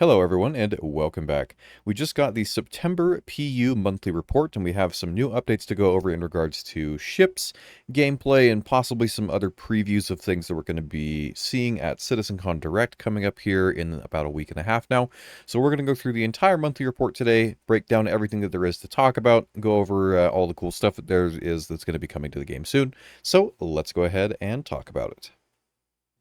Hello everyone and welcome back. We just got the September PU monthly report and we have some new updates to go over in regards to ships, gameplay, and possibly some other previews of things that we're going to be seeing at CitizenCon Direct coming up here in about a week and a half now. So we're going to go through the entire monthly report today, break down everything that there is to talk about, go over all the cool stuff that there is that's going to be coming to the game soon. So let's go ahead and talk about it.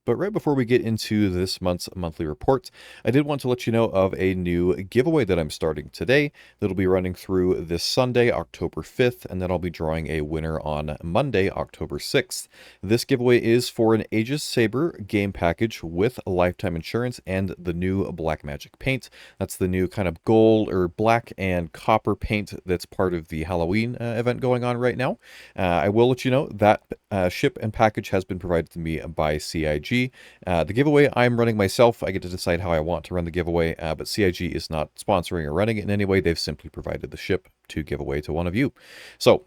But right before we get into this month's monthly report, I did want to let you know of a new giveaway that I'm starting today that'll be running through this Sunday, October 5th, and then I'll be drawing a winner on Monday, October 6th. This giveaway is for an Aegis Sabre game package with lifetime insurance and the new Black Magic paint. That's the new kind of gold or black and copper paint that's part of the Halloween event going on right now. I will let you know that ship and package has been provided to me by CIG. The giveaway I'm running myself. I get to decide how I want to run the giveaway, but CIG is not sponsoring or running it in any way. They've simply provided the ship to give away to one of you. So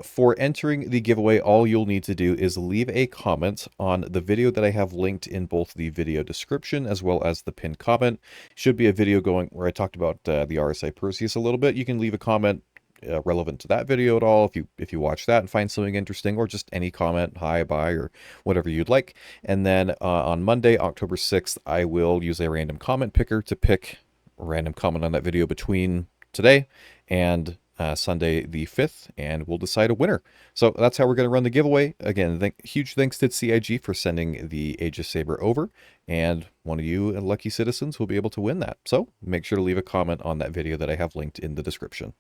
for entering the giveaway, all you'll need to do is leave a comment on the video that I have linked in both the video description as well as the pinned comment. Should be a video going where I talked about the RSI Perseus a little bit. You can leave a comment relevant to that video at all if you watch that and find something interesting, or just any comment, hi, bye, or whatever you'd like. And then on Monday, October 6th, I will use a random comment picker to pick a random comment on that video between today and Sunday the 5th, and we'll decide a winner. So that's how we're going to run the giveaway. Again, huge thanks to CIG for sending the Aegis Sabre over, and one of you lucky citizens will be able to win that. So make sure to leave a comment on that video that I have linked in the description.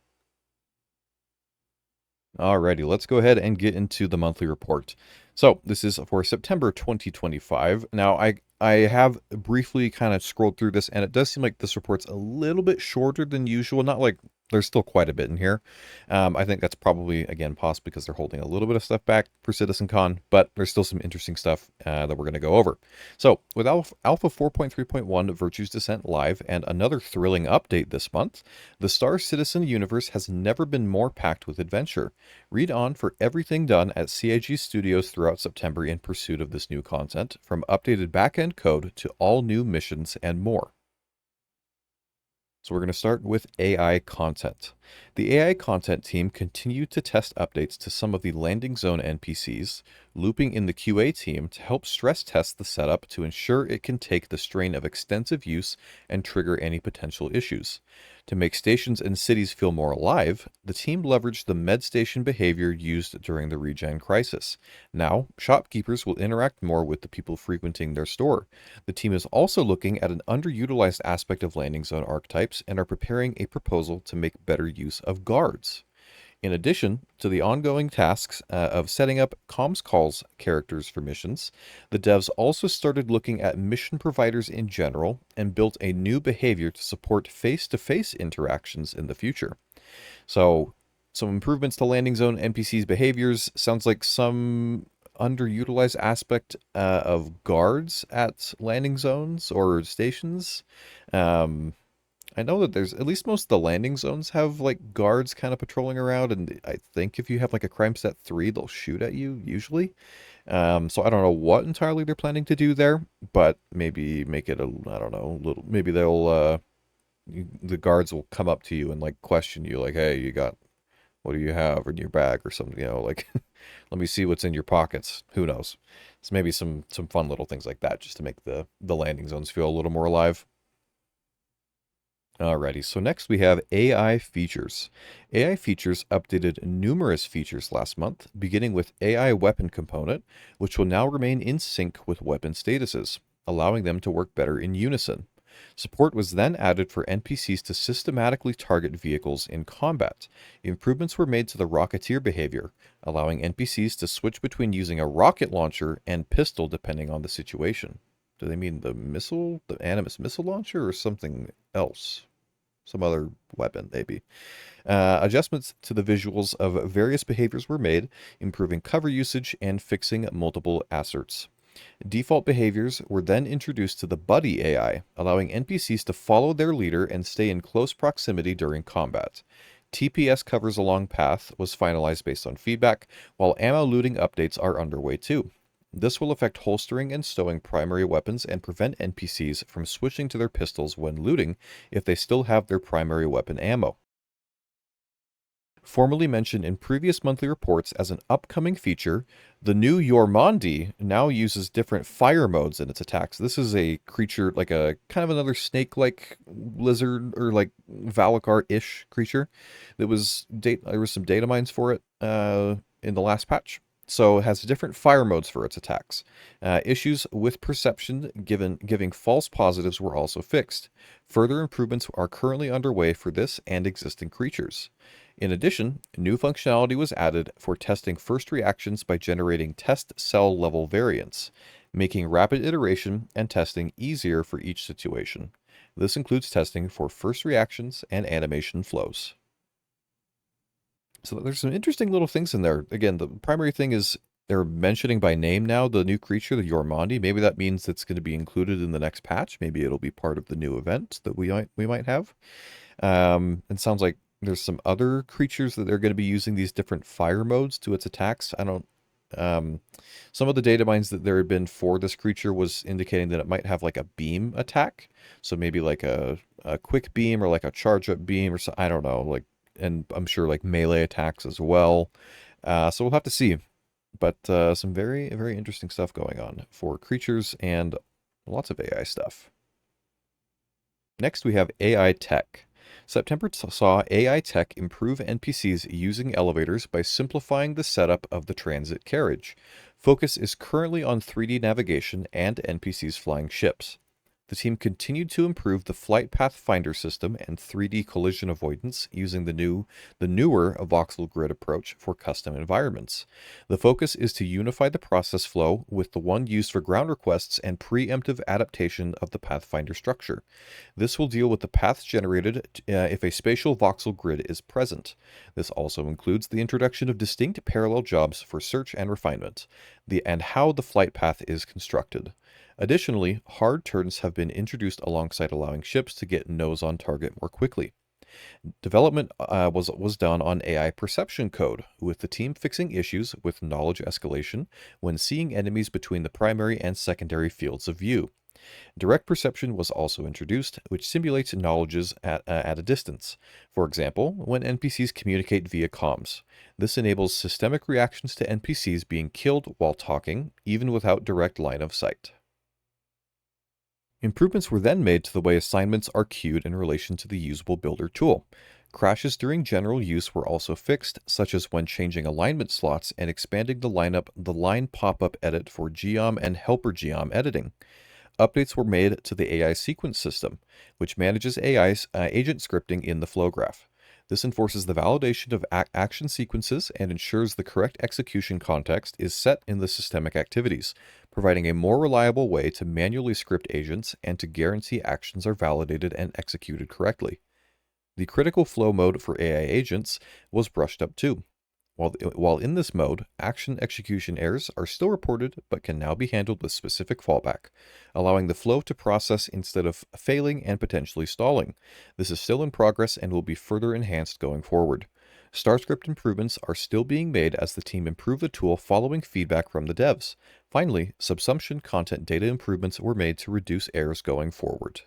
Alrighty, let's go ahead and get into the monthly report. So this is for September 2025. Now, I have briefly kind of scrolled through this, and it does seem like this report's a little bit shorter than usual. Not like there's still quite a bit in here. I think that's probably, again, possibly because they're holding a little bit of stuff back for CitizenCon, but there's still some interesting stuff that we're going to go over. So with Alpha 4.3.1 Virtue's Descent Live and another thrilling update this month, the Star Citizen universe has never been more packed with adventure. Read on for everything done at CIG Studios throughout September in pursuit of this new content, from updated backend code to all new missions and more. So we're going to start with AI content. The AI content team continued to test updates to some of the landing zone NPCs, looping in the QA team to help stress test the setup to ensure it can take the strain of extensive use and trigger any potential issues. To make stations and cities feel more alive, the team leveraged the med station behavior used during the regen crisis. Now, shopkeepers will interact more with the people frequenting their store. The team is also looking at an underutilized aspect of landing zone archetypes and are preparing a proposal to make better use of guards. In addition to the ongoing tasks of setting up comms calls characters for missions, the devs also started looking at mission providers in general and built a new behavior to support face-to-face interactions in the future. So, some improvements to landing zone NPCs' behaviors. Sounds like some underutilized aspect of guards at landing zones or stations. I know that there's, at least most of the landing zones have like guards kind of patrolling around, and I think if you have like a crime stat 3, they'll shoot at you usually. So I don't know what entirely they're planning to do there, but maybe make it I don't know, little, maybe they'll the guards will come up to you and like question you, like, hey, what do you have in your bag or something, like let me see what's in your pockets. Who knows? So maybe some fun little things like that just to make the landing zones feel a little more alive. Alrighty, so next we have AI features. AI features updated numerous features last month, beginning with AI weapon component, which will now remain in sync with weapon statuses, allowing them to work better in unison. Support was then added for NPCs to systematically target vehicles in combat. Improvements were made to the Rocketeer behavior, allowing NPCs to switch between using a rocket launcher and pistol depending on the situation. Do they mean the Animus missile launcher, or something else? Some other weapon, maybe. Adjustments to the visuals of various behaviors were made, improving cover usage and fixing multiple asserts. Default behaviors were then introduced to the Buddy AI, allowing NPCs to follow their leader and stay in close proximity during combat. TPS covers along path was finalized based on feedback, while ammo looting updates are underway too. This will affect holstering and stowing primary weapons and prevent NPCs from switching to their pistols when looting if they still have their primary weapon ammo. Formerly mentioned in previous monthly reports as an upcoming feature, the new Yormandi now uses different fire modes in its attacks. This is a creature like a kind of another snake-like lizard or like Valakar-ish creature. There was some data mines for it in the last patch. So it has different fire modes for its attacks. Issues with perception giving false positives were also fixed. Further improvements are currently underway for this and existing creatures. In addition, new functionality was added for testing first reactions by generating test cell level variants, making rapid iteration and testing easier for each situation. This includes testing for first reactions and animation flows. So there's some interesting little things in there. Again, the primary thing is they're mentioning by name now the new creature, the Yormandi. Maybe that means it's going to be included in the next patch. Maybe it'll be part of the new event that we might have. It sounds like there's some other creatures that they're going to be using these different fire modes to its attacks. I don't. Some of the data mines that there had been for this creature was indicating that it might have like a beam attack. So maybe like a quick beam or like a charge up beam or so. I don't know. Like, and I'm sure like melee attacks as well. So we'll have to see. But some very, very interesting stuff going on for creatures and lots of AI stuff. Next, we have AI tech. September saw AI tech improve NPCs using elevators by simplifying the setup of the transit carriage. Focus is currently on 3D navigation and NPCs flying ships. The team continued to improve the flight path finder system and 3D collision avoidance using the newer voxel grid approach for custom environments. The focus is to unify the process flow with the one used for ground requests and preemptive adaptation of the pathfinder structure. This will deal with the paths generated if a spatial voxel grid is present. This also includes the introduction of distinct parallel jobs for search and refinement, and how the flight path is constructed. Additionally, hard turns have been introduced alongside allowing ships to get nose on target more quickly. Development was done on AI perception code, with the team fixing issues with knowledge escalation when seeing enemies between the primary and secondary fields of view. Direct perception was also introduced, which simulates knowledges at a distance. For example, when NPCs communicate via comms. This enables systemic reactions to NPCs being killed while talking, even without direct line of sight. Improvements were then made to the way assignments are queued in relation to the usable builder tool. Crashes during general use were also fixed, such as when changing alignment slots and expanding the line pop-up edit for geom and helper geom editing. Updates were made to the AI sequence system, which manages AI's agent scripting in the flow graph. This enforces the validation of action sequences and ensures the correct execution context is set in the systemic activities, providing a more reliable way to manually script agents and to guarantee actions are validated and executed correctly. The critical flow mode for AI agents was brushed up too. While in this mode, action execution errors are still reported but can now be handled with specific fallback, allowing the flow to process instead of failing and potentially stalling. This is still in progress and will be further enhanced going forward. StarScript improvements are still being made as the team improve the tool following feedback from the devs. Finally, subsumption content data improvements were made to reduce errors going forward.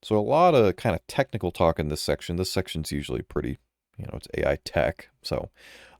So a lot of kind of technical talk in this section. This section's usually pretty, it's AI tech, so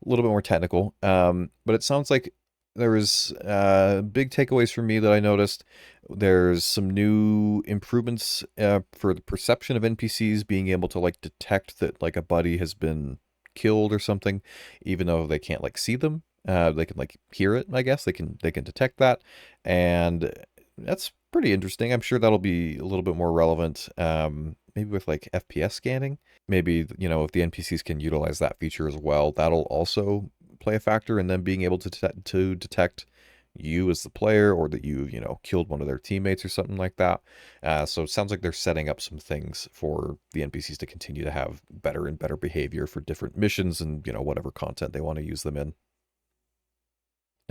a little bit more technical. But it sounds like there was big takeaways for me that I noticed. There's some new improvements for the perception of NPCs being able to like detect that like a buddy has been killed or something, even though they can't like see them. They can like hear it, I guess. They can detect that, and that's pretty interesting. I'm sure that'll be a little bit more relevant, maybe with like FPS scanning. Maybe, if the NPCs can utilize that feature as well, that'll also play a factor in them being able to detect you as the player, or that you killed one of their teammates or something like that. So it sounds like they're setting up some things for the NPCs to continue to have better and better behavior for different missions and, whatever content they want to use them in.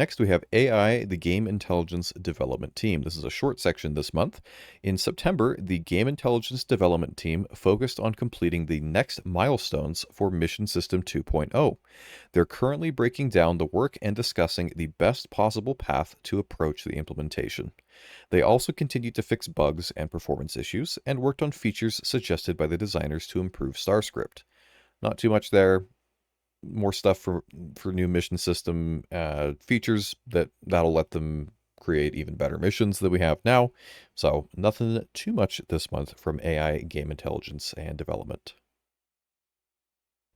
Next, we have AI, the Game Intelligence Development Team. This is a short section this month. In September, the Game Intelligence Development Team focused on completing the next milestones for Mission System 2.0. They're currently breaking down the work and discussing the best possible path to approach the implementation. They also continued to fix bugs and performance issues and worked on features suggested by the designers to improve StarScript. Not too much there. More stuff for new mission system features that'll let them create even better missions than we have now. So nothing too much this month from AI game intelligence and development.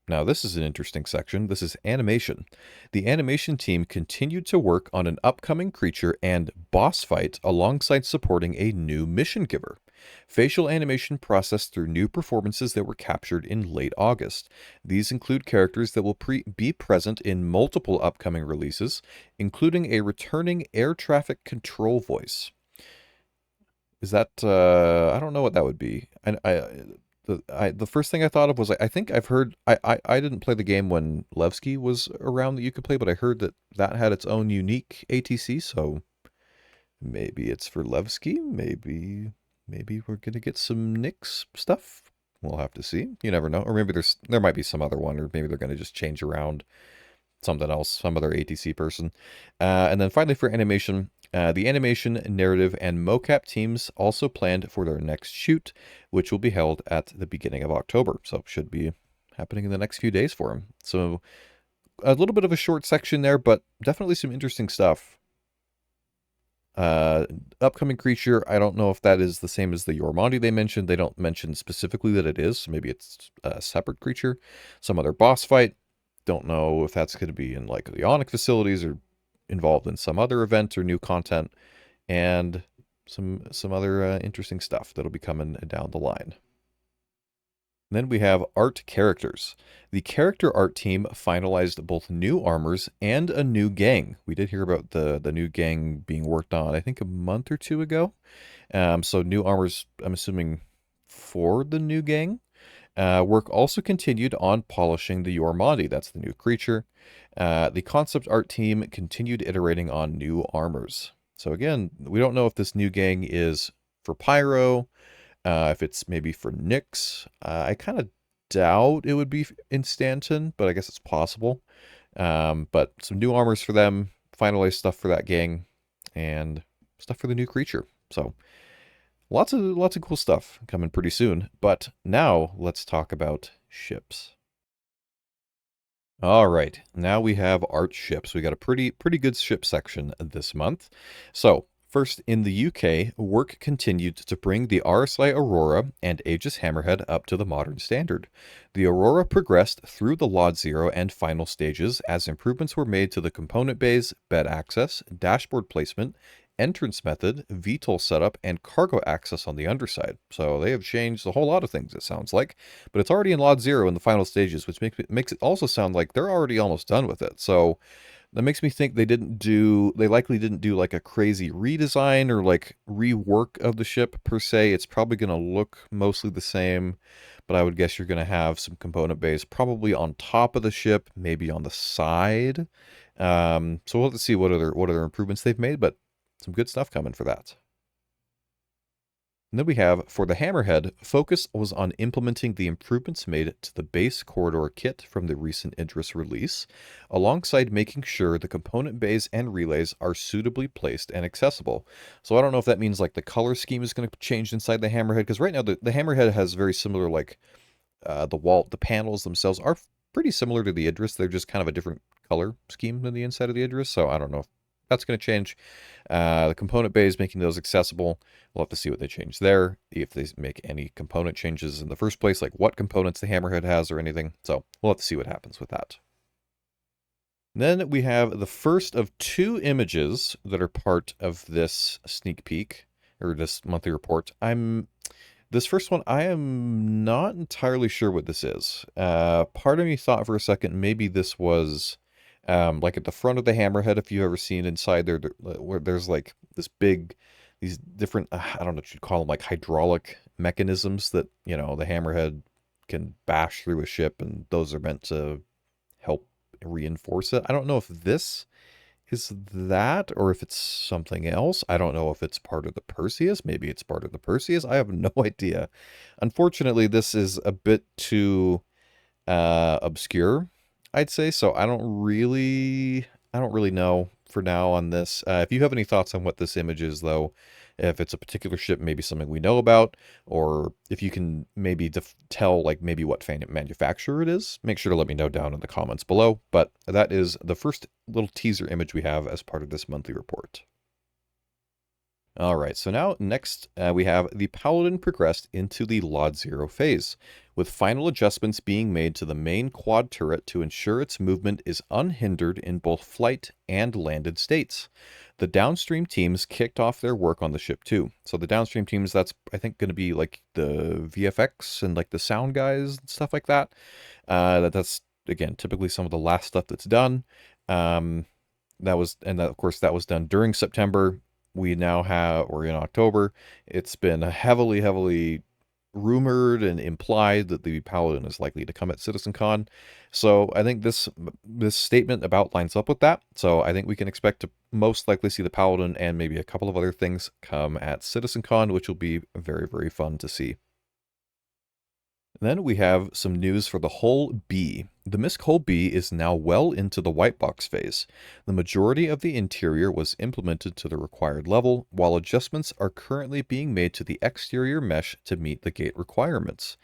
Now, this is an interesting section. This is animation. The animation team continued to work on an upcoming creature and boss fight alongside supporting a new mission giver. Facial animation processed through new performances that were captured in late August. These include characters that will be present in multiple upcoming releases, including a returning air traffic control voice. Is that, I don't know what that would be. The first thing I thought of was I think I've heard I didn't play the game when Levski was around that you could play, but I heard that had its own unique ATC, so maybe it's for Levski, maybe we're gonna get some Nyx stuff. We'll have to see. You never know. Or maybe there might be some other one, or maybe they're gonna just change around something else, some other ATC person. And then finally for animation, the animation, narrative, and mocap teams also planned for their next shoot, which will be held at the beginning of October. So should be happening in the next few days for them. So a little bit of a short section there, but definitely some interesting stuff. Upcoming creature, I don't know if that is the same as the Yormandi they mentioned. They don't mention specifically that it is. So maybe it's a separate creature. Some other boss fight. Don't know if that's going to be in like the Ionic facilities or involved in some other event or new content, and some other interesting stuff that'll be coming down the line. Then we have art characters. The character art team finalized both new armors and a new gang. We did hear about the new gang being worked on, I think, a month or two ago. So new armors, I'm assuming, for the new gang. Work also continued on polishing the Yormandi, that's the new creature. The concept art team continued iterating on new armors. So again, we don't know if this new gang is for Pyro, if it's maybe for Nyx. I kind of doubt it would be in Stanton, but I guess it's possible. But some new armors for them, finalized stuff for that gang, and stuff for the new creature. So lots of cool stuff coming pretty soon. But now let's talk about ships. All right, now we have art ships. We got a pretty good ship section this month. So first, in the UK, work continued to bring the RSI Aurora and Aegis Hammerhead up to the modern standard. The Aurora progressed through the Lot 0 and final stages as improvements were made to the component bays, bed access, dashboard placement, entrance method, VTOL setup, and cargo access on the underside. So they have changed a whole lot of things, it sounds like. But it's already in Lot 0 in the final stages, which makes it also sound like they're already almost done with it. So that makes me think they likely didn't do like a crazy redesign or like rework of the ship per se. It's probably going to look mostly the same, but I would guess you're going to have some component base probably on top of the ship, maybe on the side. So we'll have to see what other improvements they've made, but some good stuff coming for that. And then we have, for the Hammerhead, focus was on implementing the improvements made to the base corridor kit from the recent Idris release, alongside making sure the component bays and relays are suitably placed and accessible. So I don't know if that means like the color scheme is going to change inside the Hammerhead, because right now the Hammerhead has very similar, like the panels themselves are pretty similar to the Idris. They're just kind of a different color scheme than the inside of the Idris, so I don't know if that's going to change. The component bays, making those accessible. We'll have to see what they change there, if they make any component changes in the first place, like what components the Hammerhead has or anything. So we'll have to see what happens with that. Then we have the first of two images that are part of this sneak peek, or this monthly report. This first one, I am not entirely sure what this is. Part of me thought for a second maybe this was like at the front of the Hammerhead, if you've ever seen inside there, where there's like these different, I don't know what you'd call them, like hydraulic mechanisms that, the Hammerhead can bash through a ship, and those are meant to help reinforce it. I don't know if this is that, or if it's something else. I don't know if it's part of the Perseus. Maybe it's part of the Perseus. I have no idea. Unfortunately, this is a bit too obscure, I'd say. So I don't really know for now on this. If you have any thoughts on what this image is, though, if it's a particular ship, maybe something we know about, or if you can maybe tell like maybe what manufacturer it is, make sure to let me know down in the comments below. But that is the first little teaser image we have as part of this monthly report. All right, so now next we have the Paladin progressed into the Lot 0 phase, with final adjustments being made to the main quad turret to ensure its movement is unhindered in both flight and landed states. The downstream teams kicked off their work on the ship too. So the downstream teams, that's I think going to be like the VFX and like the sound guys and stuff like that. That's again typically some of the last stuff that's done. Of course that was done during September. We're in October. It's been heavily rumored and implied that the Paladin is likely to come at CitizenCon. So I think this statement about lines up with that. So I think we can expect to most likely see the Paladin and maybe a couple of other things come at CitizenCon, which will be very fun to see. Then we have some news for the Hull B. The MISC Hull B is now well into the white box phase. The majority of the interior was implemented to the required level, while adjustments are currently being made to the exterior mesh to meet the gate requirements.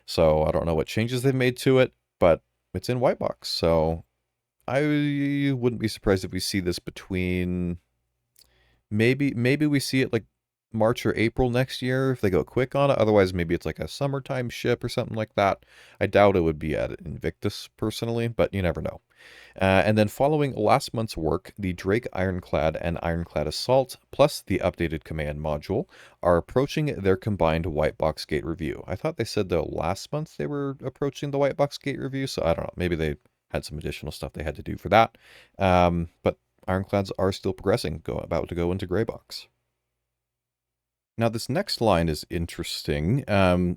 So I don't know what changes they've made to it, but it's in white box. So I wouldn't be surprised if we see this between maybe we see it like March or April next year if they go quick on it. Otherwise, maybe it's like a summertime ship or something like that. I doubt it would be at Invictus personally, but you never know. And then following last month's work, the Drake Ironclad and Ironclad Assault, plus the updated command module, are approaching their combined white box gate review. I thought they said though last month they were approaching the white box gate review, so I don't know. Maybe they had some additional stuff they had to do for that. But Ironclads are still progressing, about to go into gray box. Now, this next line is interesting.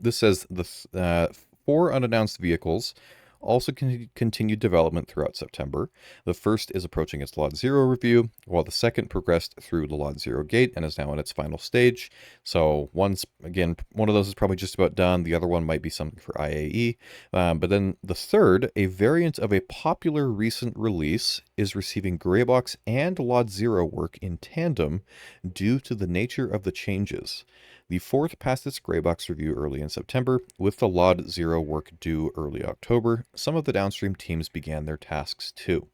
This says the 4 unannounced vehicles also continued development throughout September. The first is approaching its Lot 0 review, while the second progressed through the Lot 0 gate and is now in its final stage. So one of those is probably just about done. The other one might be something for IAE. But then the third, a variant of a popular recent release, is receiving Greybox and Lot 0 work in tandem due to the nature of the changes. The fourth passed its Greybox review early in September, with the Lot 0 work due early October. Some of the downstream teams began their tasks too.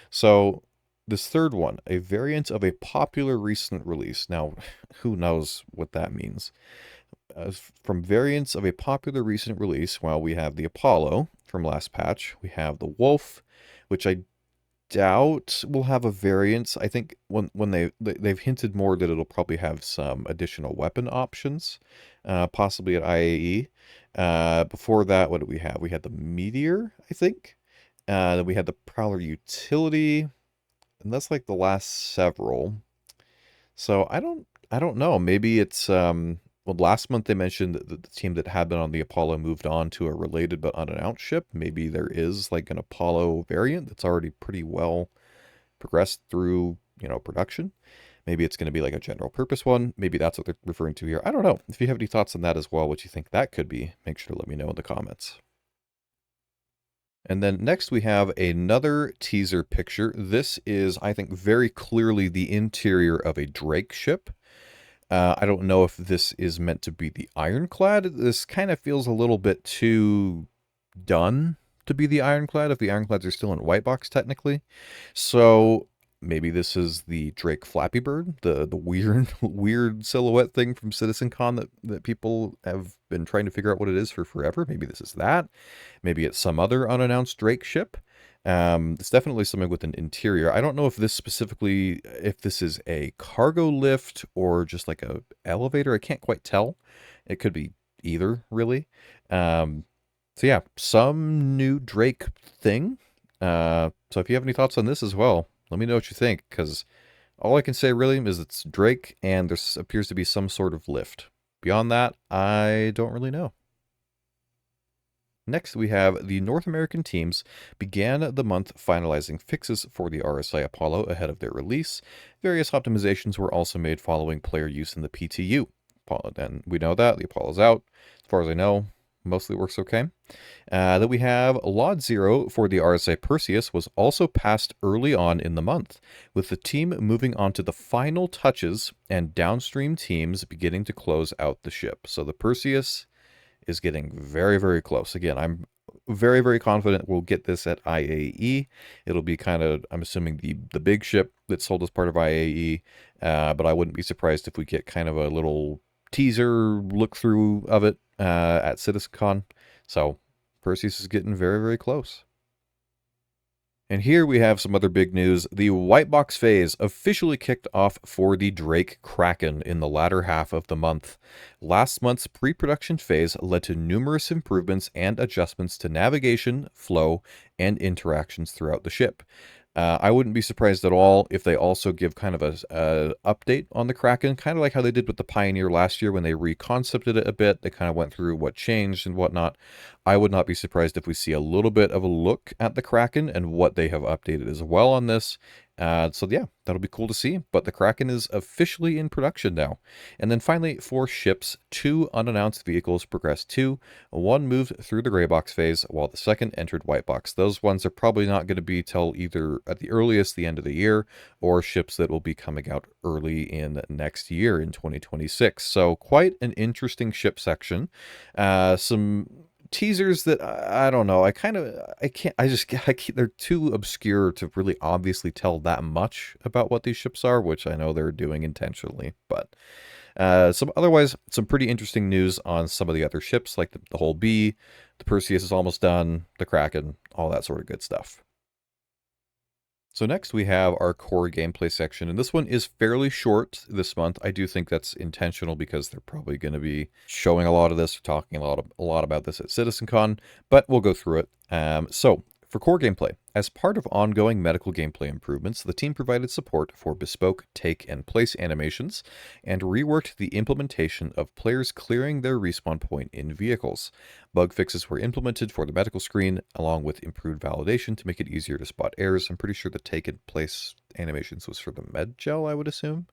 So this third one, a variant of a popular recent release. Now, who knows what that means? From variants of a popular recent release, while we have the Apollo from last patch, we have the Wolf, which I doubt will have a variance. I think when they've hinted more that it'll probably have some additional weapon options, possibly at IAE. Before that, what did we have? We had the Meteor, I think. Then we had the Prowler Utility, and that's like the last several. So I don't know. Maybe it's well, last month they mentioned that the team that had been on the Apollo moved on to a related but unannounced ship. Maybe there is like an Apollo variant that's already pretty well progressed through, production. Maybe it's going to be like a general purpose one. Maybe that's what they're referring to here. I don't know. If you have any thoughts on that as well, what you think that could be, make sure to let me know in the comments. And then next we have another teaser picture. This is, I think, very clearly the interior of a Drake ship. I don't know if this is meant to be the Ironclad. This kind of feels a little bit too done to be the Ironclad, if the Ironclads are still in white box technically. So maybe this is the Drake Flappy Bird, the weird silhouette thing from CitizenCon that people have been trying to figure out what it is for forever. Maybe this is that. Maybe it's some other unannounced Drake ship. It's definitely something with an interior. I don't know if this is a cargo lift or just like a elevator. I can't quite tell. It could be either, really. So yeah, some new Drake thing. So if you have any thoughts on this as well, let me know what you think, because all I can say really is it's Drake and there appears to be some sort of lift. Beyond that, I don't really know. Next, we have the North American teams began the month finalizing fixes for the RSI Apollo ahead of their release. Various optimizations were also made following player use in the PTU. And we know that the Apollo's out. As far as I know, mostly works okay. Then we have Lot 0 for the RSI Perseus was also passed early on in the month, with the team moving on to the final touches and downstream teams beginning to close out the ship. So the Perseus is getting very, very close. Again, I'm very, very confident we'll get this at IAE. It'll be kind of, I'm assuming, the big ship that's sold as part of IAE, but I wouldn't be surprised if we get kind of a little teaser look through of it at CitizenCon. So Perseus is getting very, very close. And here we have some other big news. The white box phase officially kicked off for the Drake Kraken in the latter half of the month. Last month's pre-production phase led to numerous improvements and adjustments to navigation, flow, and interactions throughout the ship. I wouldn't be surprised at all if they also give kind of a update on the Kraken, kind of like how they did with the Pioneer last year when they reconcepted it a bit. They kind of went through what changed and whatnot. I would not be surprised if we see a little bit of a look at the Kraken and what they have updated as well on this. So yeah, that'll be cool to see. But the Kraken is officially in production now. And then finally, for ships, 2 unannounced vehicles progressed too. One moved through the gray box phase, while the second entered white box. Those ones are probably not going to be till either at the earliest the end of the year, or ships that will be coming out early in next year in 2026. So quite an interesting ship section. Some teasers that I don't know. They're too obscure to really obviously tell that much about what these ships are, which I know they're doing intentionally. But some pretty interesting news on some of the other ships, like the whole B, the Perseus is almost done, the Kraken, all that sort of good stuff. So next we have our core gameplay section, and this one is fairly short this month. I do think that's intentional because they're probably going to be showing a lot of this, or talking a lot about this at CitizenCon, but we'll go through it. So for core gameplay, as part of ongoing medical gameplay improvements, the team provided support for bespoke take and place animations and reworked the implementation of players clearing their respawn point in vehicles. Bug fixes were implemented for the medical screen, along with improved validation to make it easier to spot errors. I'm pretty sure the take and place animations was for the med gel, I would assume.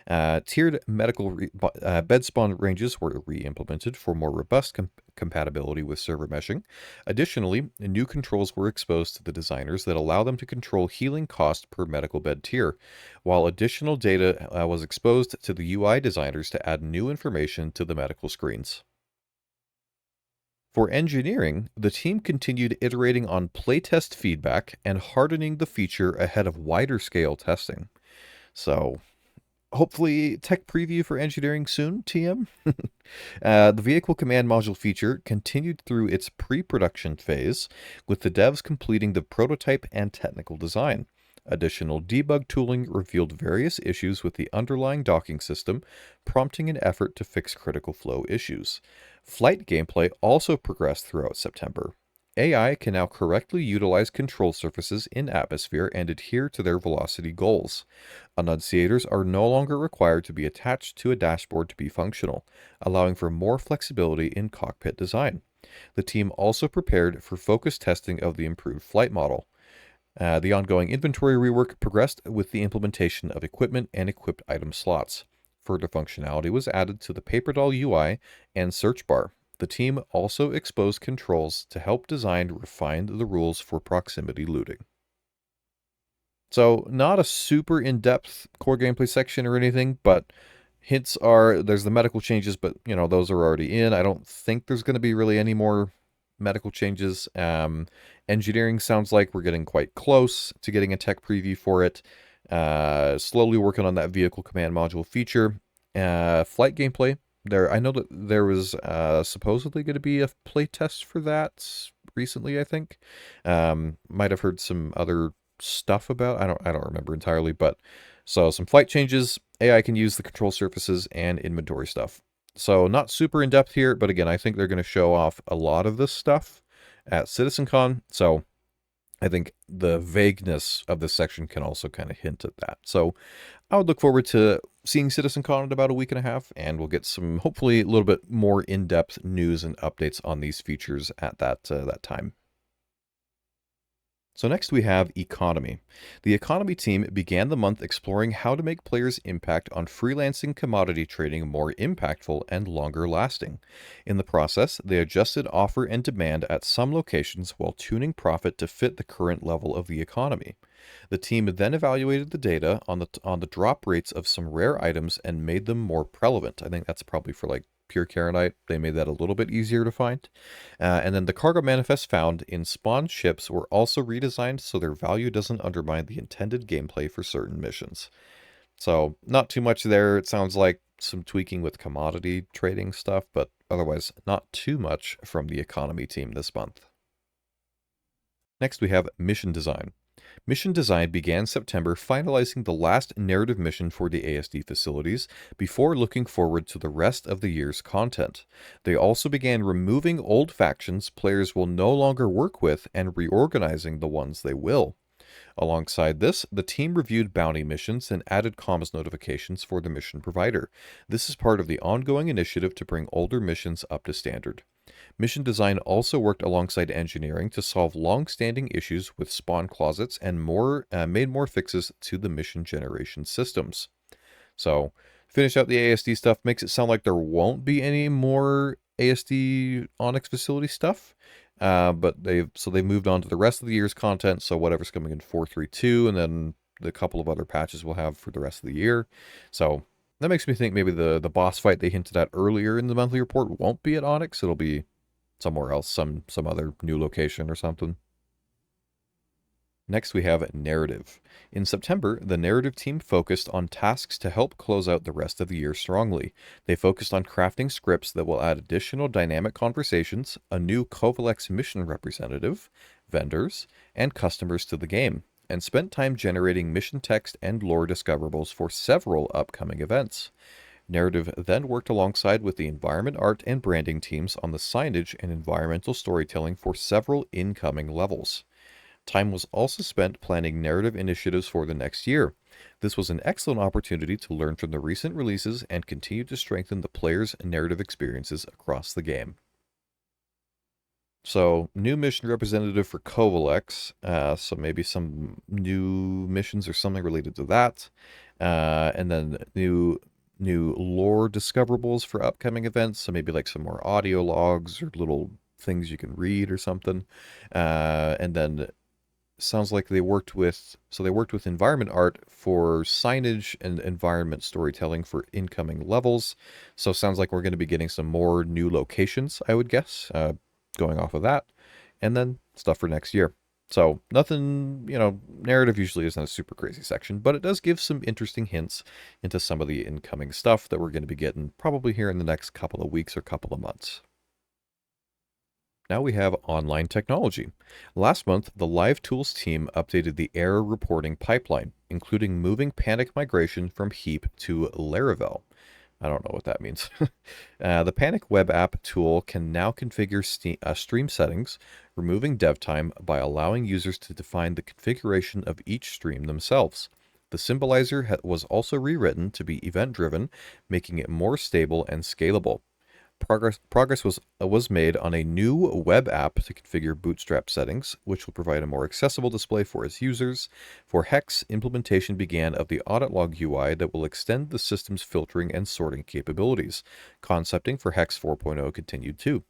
Tiered medical bed spawn ranges were re-implemented for more robust compatibility with server meshing. Additionally, new controls were exposed to the designers that allow them to control healing cost per medical bed tier, while additional data was exposed to the UI designers to add new information to the medical screens. For engineering, the team continued iterating on playtest feedback and hardening the feature ahead of wider scale testing. So, hopefully tech preview for engineering soon, TM. The vehicle command module feature continued through its pre-production phase, with the devs completing the prototype and technical design. Additional debug tooling revealed various issues with the underlying docking system, prompting an effort to fix critical flow issues. Flight gameplay also progressed throughout September. AI can now correctly utilize control surfaces in atmosphere and adhere to their velocity goals. Annunciators are no longer required to be attached to a dashboard to be functional, allowing for more flexibility in cockpit design. The team also prepared for focused testing of the improved flight model. The ongoing inventory rework progressed with the implementation of equipment and equipped item slots. Further functionality was added to the paper doll UI and search bar. The team also exposed controls to help design refine the rules for proximity looting. So, not a super in-depth core gameplay section or anything, but hints are there's the medical changes, but those are already in. I don't think there's going to be really any more medical changes. Engineering sounds like we're getting quite close to getting a tech preview for it. Slowly working on that vehicle command module feature. Flight gameplay. I know that there was supposedly going to be a play test for that recently, I think. Might have heard some other stuff about. I don't remember entirely, but so some flight changes. AI can use the control surfaces and inventory stuff. So not super in depth here, but again, I think they're going to show off a lot of this stuff at CitizenCon. So I think the vagueness of this section can also kind of hint at that. So I would look forward to seeing CitizenCon in about a week and a half, and we'll get some, hopefully, a little bit more in-depth news and updates on these features at that time. So next we have economy. The economy team began the month exploring how to make players' impact on freelancing commodity trading more impactful and longer lasting. In the process, they adjusted offer and demand at some locations while tuning profit to fit the current level of the economy. The team then evaluated the data on the drop rates of some rare items and made them more prevalent. I think that's probably for like pure Karenite. They made that a little bit easier to find. And then the cargo manifest found in spawned ships were also redesigned so their value doesn't undermine the intended gameplay for certain missions. So, not too much there. It sounds like some tweaking with commodity trading stuff, but otherwise, not too much from the economy team this month. Next, we have mission design. Mission design began September, finalizing the last narrative mission for the ASD facilities before looking forward to the rest of the year's content. They also began removing old factions players will no longer work with and reorganizing the ones they will. Alongside this, the team reviewed bounty missions and added comms notifications for the mission provider. This is part of the ongoing initiative to bring older missions up to standard. Mission design also worked alongside engineering to solve long-standing issues with spawn closets and made more fixes to the mission generation systems. So, finish out the ASD stuff makes it sound like there won't be any more ASD Onyx facility stuff. But they moved on to the rest of the year's content. So whatever's coming in 4.3.2, and then the couple of other patches we'll have for the rest of the year. So that makes me think maybe the boss fight they hinted at earlier in the monthly report won't be at Onyx. It'll be somewhere else, some other new location or something. Next, we have narrative. In September, the narrative team focused on tasks to help close out the rest of the year strongly. They focused on crafting scripts that will add additional dynamic conversations, a new Kovalex mission representative, vendors, and customers to the game, and spent time generating mission text and lore discoverables for several upcoming events. Narrative then worked alongside with the environment art and branding teams on the signage and environmental storytelling for several incoming levels. Time was also spent planning narrative initiatives for the next year. This was an excellent opportunity to learn from the recent releases and continue to strengthen the players' narrative experiences across the game. So, new mission representative for Kovalex. So maybe some new missions or something related to that. And then new lore discoverables for upcoming events. So maybe like some more audio logs or little things you can read or something. And then sounds like they worked with environment art for signage and environment storytelling for incoming levels. So sounds like we're going to be getting some more new locations, I would guess, going off of that, and then stuff for next year. So nothing, narrative usually isn't a super crazy section, but it does give some interesting hints into some of the incoming stuff that we're going to be getting probably here in the next couple of weeks or couple of months. Now we have online technology. Last month, the Live Tools team updated the error reporting pipeline, including moving Panic migration from Heap to Laravel. I don't know what that means. The Panic web app tool can now configure stream settings, removing dev time by allowing users to define the configuration of each stream themselves. The symbolizer was also rewritten to be event-driven, making it more stable and scalable. Progress was made on a new web app to configure Bootstrap settings, which will provide a more accessible display for its users. For Hex, implementation began of the audit log UI that will extend the system's filtering and sorting capabilities. Concepting for Hex 4.0 continued too.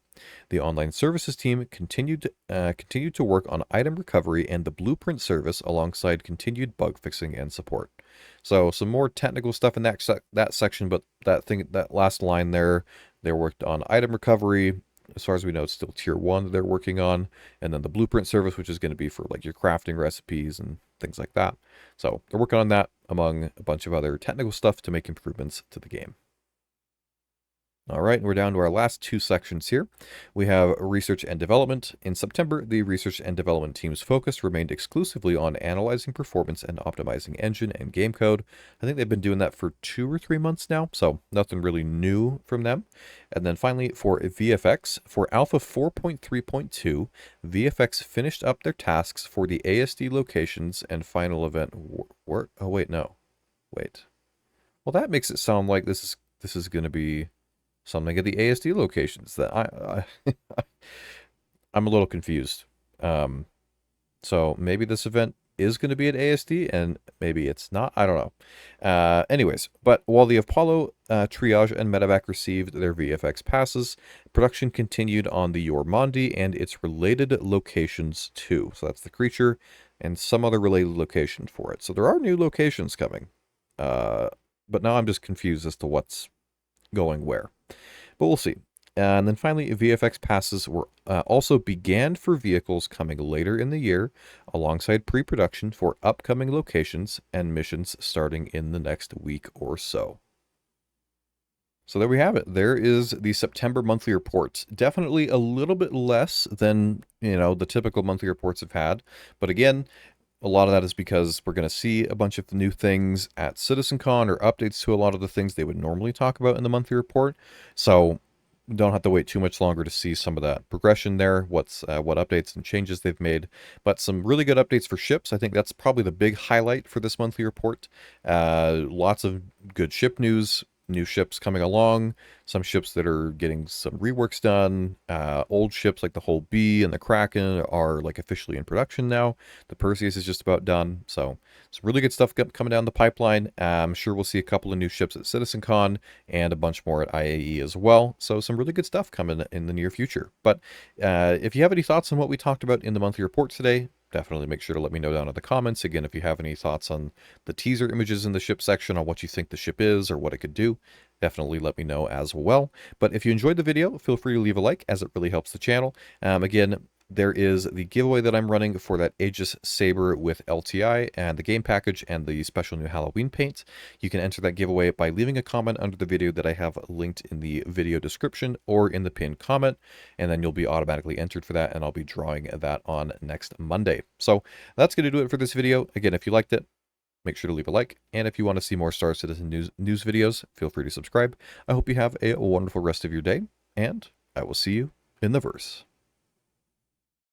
The online services team continued to work on item recovery and the blueprint service alongside continued bug fixing and support. So some more technical stuff in that section, but that last line there, they worked on item recovery. As far as we know, it's still tier 1 that they're working on, and then the blueprint service, which is going to be for like your crafting recipes and things like that. So they're working on that among a bunch of other technical stuff to make improvements to the game. All right, we're down to our last two sections here. We have research and development. In September, the research and development team's focus remained exclusively on analyzing performance and optimizing engine and game code. I think they've been doing that for 2 or 3 months now, so nothing really new from them. And then finally, for VFX, for Alpha 4.3.2, VFX finished up their tasks for the ASD locations and final event work. Oh, wait, no. Wait. Well, that makes it sound like this is going to be something at the ASD locations that I'm a little confused. So maybe this event is going to be at ASD and maybe it's not. I don't know. Anyways, but while the Apollo Triage and Medevac received their VFX passes, production continued on the Yormondi and its related locations too. So that's the creature and some other related location for it. So there are new locations coming. But now I'm just confused as to what's going where. But we'll see. And then finally, VFX passes were also began for vehicles coming later in the year, alongside pre-production for upcoming locations and missions starting in the next week or so. So there we have it. There is the September monthly reports. Definitely a little bit less than, the typical monthly reports have had. But again, a lot of that is because we're going to see a bunch of the new things at CitizenCon or updates to a lot of the things they would normally talk about in the monthly report. So don't have to wait too much longer to see some of that progression there, what updates and changes they've made. But some really good updates for ships. I think that's probably the big highlight for this monthly report. Lots of good ship news. New ships coming along, some ships that are getting some reworks done. Old ships like the Hull B and the Kraken are like officially in production now. The Perseus is just about done. So some really good stuff coming down the pipeline. I'm sure we'll see a couple of new ships at CitizenCon and a bunch more at IAE as well. So some really good stuff coming in the near future. But if you have any thoughts on what we talked about in the monthly report today, definitely make sure to let me know down in the comments. Again, if you have any thoughts on the teaser images in the ship section, on what you think the ship is or what it could do, definitely let me know as well. But if you enjoyed the video, feel free to leave a like, as it really helps the channel. Again, there is the giveaway that I'm running for that Aegis Sabre with LTI and the game package and the special new Halloween paint. You can enter that giveaway by leaving a comment under the video that I have linked in the video description or in the pinned comment, and then you'll be automatically entered for that, and I'll be drawing that on next Monday. So that's going to do it for this video. Again, if you liked it, make sure to leave a like, and if you want to see more Star Citizen news videos, feel free to subscribe. I hope you have a wonderful rest of your day, and I will see you in the verse.